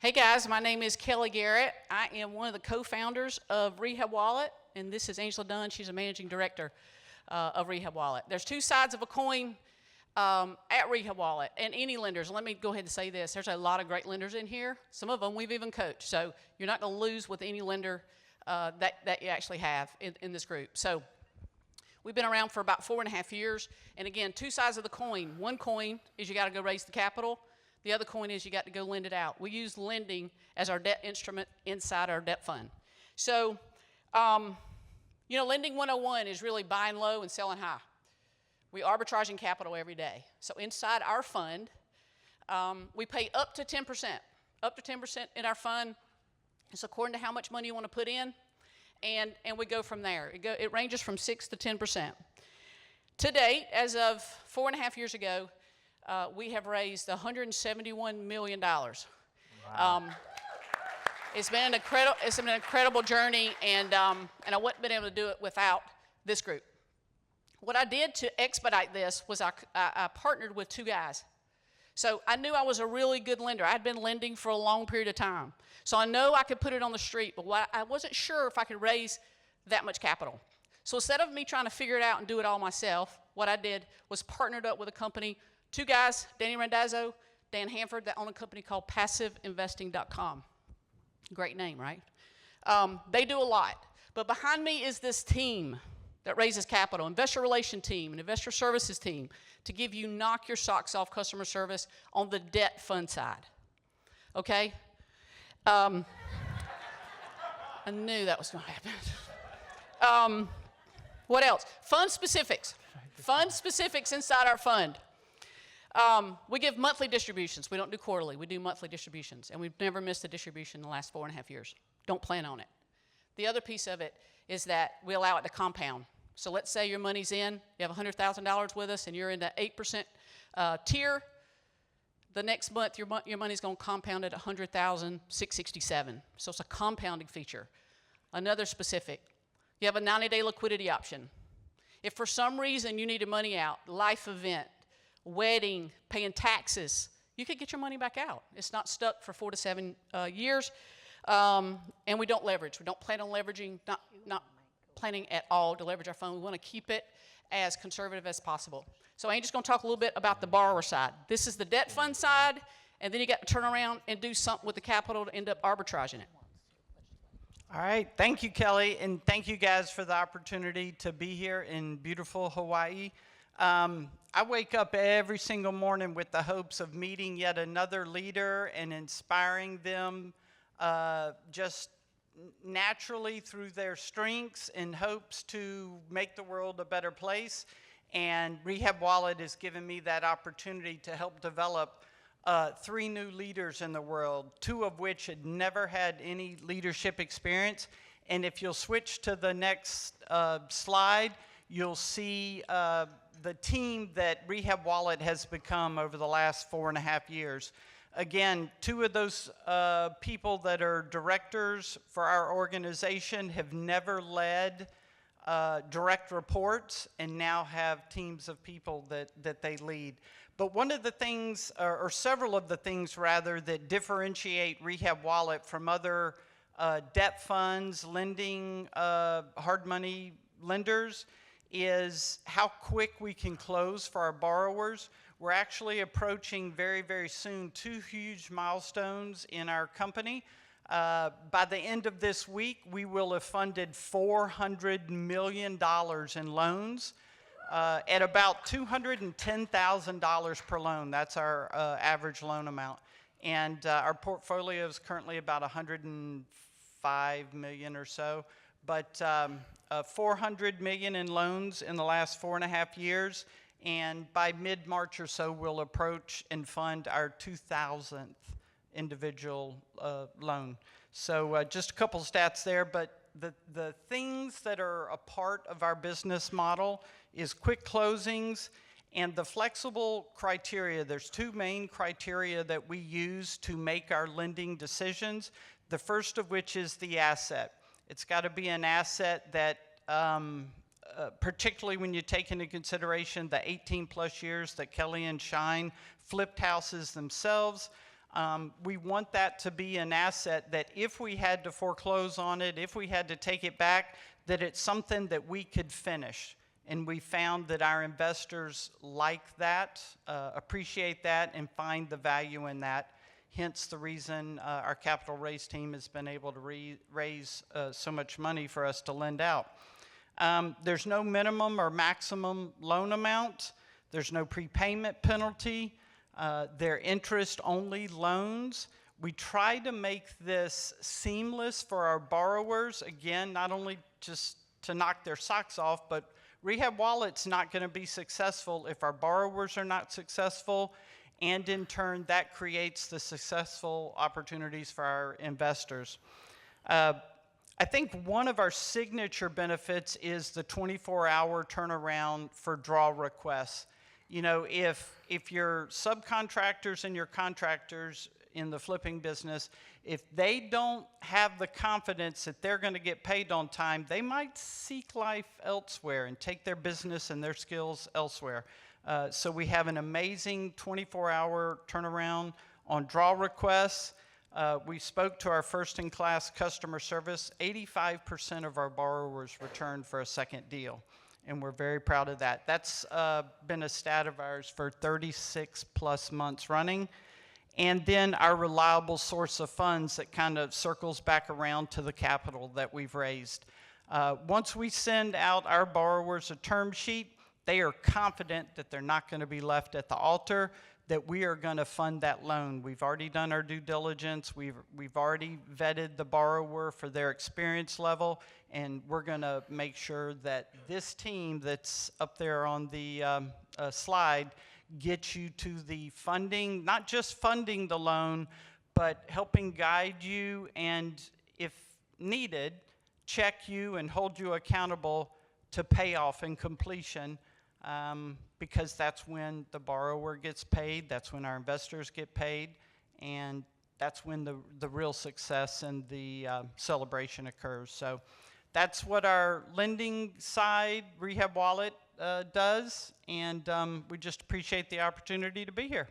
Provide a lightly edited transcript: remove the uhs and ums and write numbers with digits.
Hey guys, my name is Kelly Garrett. I am one of the co-founders of Rehab Wallet, and this is Angela Dunn. She's a managing director of Rehab Wallet. There's two sides of a coin at Rehab Wallet, and any lenders. Let me go ahead and say this. There's a lot of great lenders in here. Some of them we've even coached, so you're not going to lose with any lender that you actually have in this group. So we've been around for about 4.5 years, and again, two sides of the coin. One coin is you got to go raise the capital. The other coin is you got to go lend it out. We use lending as our debt instrument inside our debt fund. So, lending 101 is really buying low and selling high. We arbitraging capital every day. So inside our fund, we pay up to 10%. Up to 10% in our fund. It's according to how much money you want to put in, and we go from there. It ranges from 6 to 10%. To date, as of 4.5 years ago, we have raised $171 million. Wow. It's been an incredible journey, and I wouldn't have been able to do it without this group. What I did to expedite this was I partnered with two guys. So I knew I was a really good lender. I had been lending for a long period of time. So I know I could put it on the street, but I wasn't sure if I could raise that much capital. So instead of me trying to figure it out and do it all myself, what I did was partnered up with a company. Two guys, Danny Randazzo, Dan Hanford, that own a company called PassiveInvesting.com. Great name, right? They do a lot. But behind me is this team that raises capital, investor relation team, an investor services team, to give you knock your socks off customer service on the debt fund side. Okay? I knew that was going to happen. What else? Fund specifics. Fund specifics inside our fund. We give monthly distributions. We don't do quarterly. We do monthly distributions. And we've never missed a distribution in the last 4.5 years. Don't plan on it. The other piece of it is that we allow it to compound. So let's say your money's in, you have $100,000 with us, and you're in the 8% tier. The next month, your money's going to compound at $100,667. So it's a compounding feature. Another specific, you have a 90-day liquidity option. If for some reason you needed money out, life event, wedding, paying taxes, you could get your money back out. It's not stuck for 4 to 7 years, and we don't leverage. We don't plan on leveraging, not planning at all to leverage our fund. We want to keep it as conservative as possible. So Angel's going to talk a little bit about the borrower side. This is the debt fund side, and then you got to turn around and do something with the capital to end up arbitraging it. All right, thank you, Kelly, and thank you guys for the opportunity to be here in beautiful Hawaii. I wake up every single morning with the hopes of meeting yet another leader and inspiring them just naturally through their strengths in hopes to make the world a better place. And Rehab Wallet has given me that opportunity to help develop 3 new leaders in the world, 2 of which had never had any leadership experience. And if you'll switch to the next slide, you'll see the team that Rehab Wallet has become over the last 4.5 years. Again, 2 of those people that are directors for our organization have never led direct reports and now have teams of people that they lead. But one of the things, or several of the things rather, that differentiate Rehab Wallet from other debt funds, lending, hard money lenders, is how quick we can close for our borrowers. We're actually approaching very, very soon 2 huge milestones in our company. By the end of this week, we will have funded $400 million in loans at about $210,000 per loan. That's our average loan amount. And our portfolio is currently about $105 million or so. But $400 million in loans in the last 4.5 years. And by mid-March or so, we'll approach and fund our 2,000th individual loan. So just a couple stats there, but the things that are a part of our business model is quick closings and the flexible criteria. There's 2 main criteria that we use to make our lending decisions. The first of which is the asset. It's got to be an asset that particularly when you take into consideration the 18 plus years that Kelly and Shine flipped houses themselves, We want that to be an asset that if we had to foreclose on it, if we had to take it back, that it's something that we could finish. And we found that our investors like that, appreciate that, and find the value in that. Hence the reason our capital raise team has been able to raise so much money for us to lend out. There's no minimum or maximum loan amount. There's no prepayment penalty. They're interest-only loans. We try to make this seamless for our borrowers. Again, not only just to knock their socks off, but Rehab Wallet's not going to be successful if our borrowers are not successful, and in turn, that creates the successful opportunities for our investors. I think one of our signature benefits is the 24-hour turnaround for draw requests. You know, if your subcontractors and your contractors in the flipping business, if they don't have the confidence that they're going to get paid on time, they might seek life elsewhere and take their business and their skills elsewhere. So we have an amazing 24-hour turnaround on draw requests. We spoke to our first-in-class customer service. 85% of our borrowers returned for a second deal, and we're very proud of that. That's been a stat of ours for 36+ months running. And then our reliable source of funds that kind of circles back around to the capital that we've raised. Once we send out our borrowers a term sheet, they are confident that they're not going to be left at the altar, that we are going to fund that loan. We've already done our due diligence. We've already vetted the borrower for their experience level, and we're going to make sure that this team that's up there on the slide gets you to the funding, not just funding the loan, but helping guide you and, if needed, check you and hold you accountable to payoff and completion, because that's when the borrower gets paid, that's when our investors get paid, and that's when the real success and the celebration occurs. So that's what our lending side, Rehab Wallet, does, and we just appreciate the opportunity to be here.